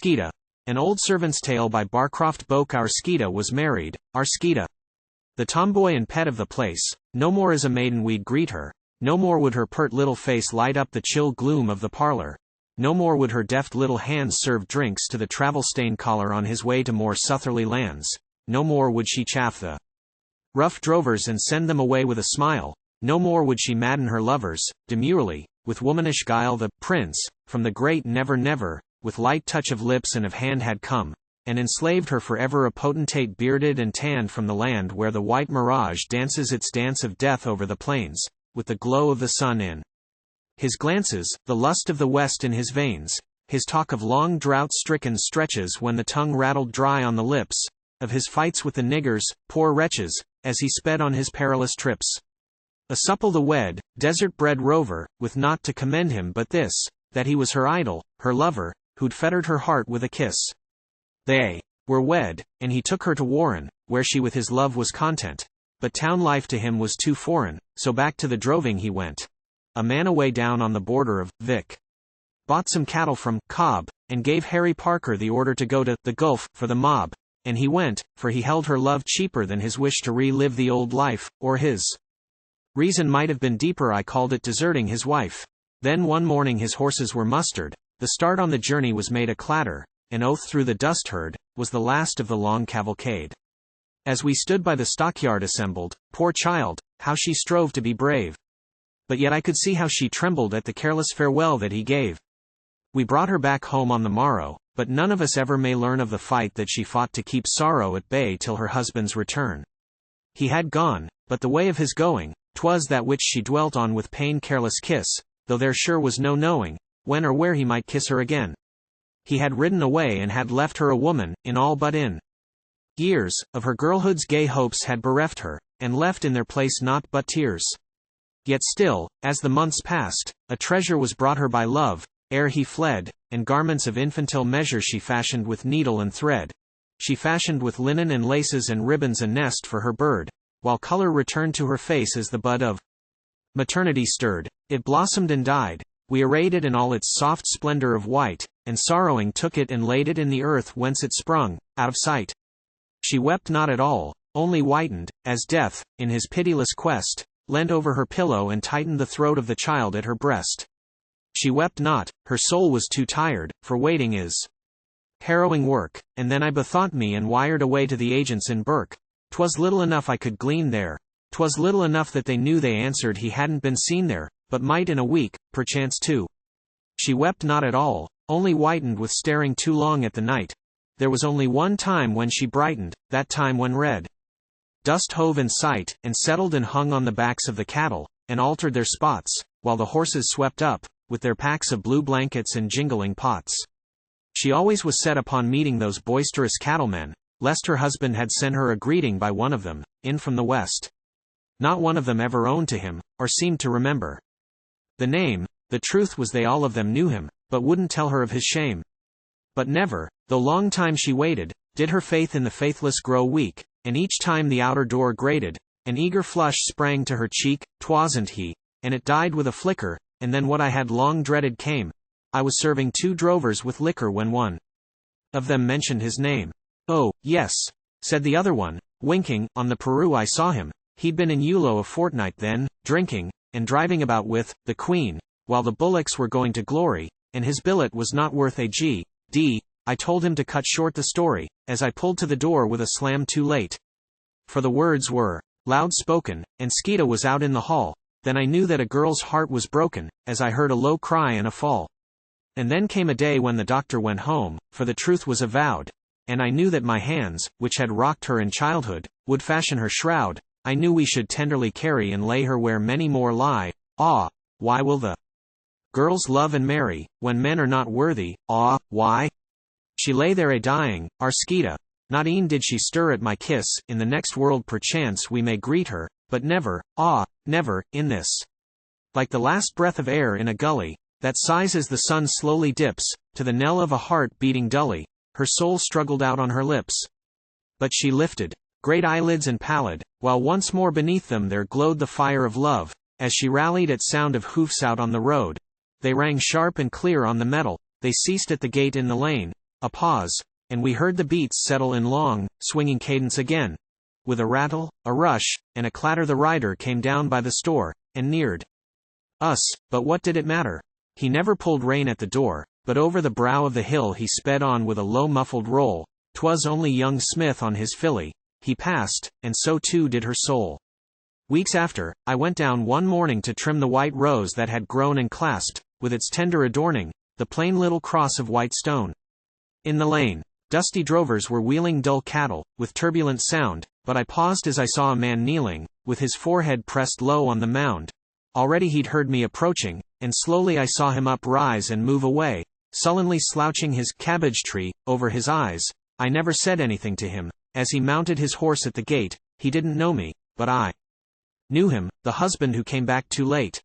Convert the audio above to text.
Skeeta. An old servant's tale by Barcroft. Boake. Our Skeeta was married, our Skeeta. The tomboy and pet of the place. No more as a maiden we'd greet her. No more would her pert little face light up the chill gloom of the parlour. No more would her deft little hands serve drinks to the travel-stained caller on his way to more southerly lands. No more would she chaff the rough drovers and send them away with a smile. No more would she madden her lovers, demurely, with womanish guile. The prince, from the great never never, with light touch of lips and of hand had come, and enslaved her forever, a potentate bearded and tanned from the land where the white mirage dances its dance of death over the plains, with the glow of the sun in his glances, the lust of the west in his veins, his talk of long drought-stricken stretches when the tongue rattled dry on the lips, of his fights with the niggers, poor wretches, as he sped on his perilous trips. A supple the wed, desert-bred rover, with naught to commend him but this, that he was her idol, her lover, who'd fettered her heart with a kiss. They were wed, and he took her to Warren, where she with his love was content. But town life to him was too foreign, so back to the droving he went. A man away down on the border of Vic bought some cattle from Cobb, and gave Harry Parker the order to go to the Gulf for the mob, and he went, for he held her love cheaper than his wish to relive the old life, or his reason might have been deeper. I called it deserting his wife. Then one morning his horses were mustered, the start on the journey was made a clatter, an oath through the dust heard, was the last of the long cavalcade. As we stood by the stockyard assembled, poor child, how she strove to be brave. But yet I could see how she trembled at the careless farewell that he gave. We brought her back home on the morrow, but none of us ever may learn of the fight that she fought to keep sorrow at bay till her husband's return. He had gone, but the way of his going, 'twas that which she dwelt on with pain. Careless kiss, though there sure was no knowing when or where he might kiss her again. He had ridden away and had left her a woman, in all but in years, of her girlhood's gay hopes had bereft her, and left in their place naught but tears. Yet still, as the months passed, a treasure was brought her by love, ere he fled, and garments of infantile measure she fashioned with needle and thread. She fashioned with linen and laces and ribbons a nest for her bird, while color returned to her face as the bud of maternity stirred. It blossomed and died. We arrayed it in all its soft splendor of white, and sorrowing took it and laid it in the earth whence it sprung, out of sight. She wept not at all, only whitened, as death, in his pitiless quest, leant over her pillow and tightened the throat of the child at her breast. She wept not, her soul was too tired, for waiting is harrowing work. And then I bethought me and wired away to the agents in Burke. 'Twas little enough I could glean there, 'twas little enough that they knew. They answered he hadn't been seen there, but might in a week, perchance too. She wept not at all, only whitened with staring too long at the night. There was only one time when she brightened, that time when red dust hove in sight, and settled and hung on the backs of the cattle, and altered their spots, while the horses swept up, with their packs of blue blankets and jingling pots. She always was set upon meeting those boisterous cattlemen, lest her husband had sent her a greeting by one of them, in from the west. Not one of them ever owned to him, or seemed to remember the name. The truth was they all of them knew him, but wouldn't tell her of his shame. But never, though long time she waited, did her faith in the faithless grow weak, and each time the outer door grated, an eager flush sprang to her cheek. 'Twasn't he, and it died with a flicker, and then what I had long dreaded came. I was serving 2 drovers with liquor when one of them mentioned his name. "Oh, yes," said the other one, winking. On the Peru I saw him. He'd been in Eulo a fortnight then, drinking, and driving about with the Queen, while the bullocks were going to glory, and his billet was not worth a G.D. I told him to cut short the story, as I pulled to the door with a slam too late. For the words were loud spoken, and Skeeta was out in the hall. Then I knew that a girl's heart was broken, as I heard a low cry and a fall. And then came a day when the doctor went home, for the truth was avowed, and I knew that my hands, which had rocked her in childhood, would fashion her shroud. I knew we should tenderly carry and lay her where many more lie. Ah, why will the girls love and marry, when men are not worthy? Ah, why? She lay there a-dying, our Skeeta. Not e'en did she stir at my kiss. In the next world perchance we may greet her, but never, ah, never, in this. Like the last breath of air in a gully, that sighs as the sun slowly dips, to the knell of a heart beating dully, her soul struggled out on her lips. But she lifted great eyelids and pallid, while once more beneath them there glowed the fire of love, as she rallied at sound of hoofs out on the road. They rang sharp and clear on the metal, they ceased at the gate in the lane. A pause, and we heard the beats settle in long, swinging cadence again. With a rattle, a rush, and a clatter the rider came down by the store, and neared us, but what did it matter? He never pulled rein at the door, but over the brow of the hill he sped on with a low muffled roll. 'Twas only young Smith on his filly. He passed, and so too did her soul. Weeks after, I went down one morning to trim the white rose that had grown and clasped, with its tender adorning, the plain little cross of white stone. In the lane, dusty drovers were wheeling dull cattle, with turbulent sound, but I paused as I saw a man kneeling, with his forehead pressed low on the mound. Already he'd heard me approaching, and slowly I saw him uprise and move away, sullenly slouching his cabbage tree over his eyes. I never said anything to him. As he mounted his horse at the gate, he didn't know me, but I knew him, the husband who came back too late.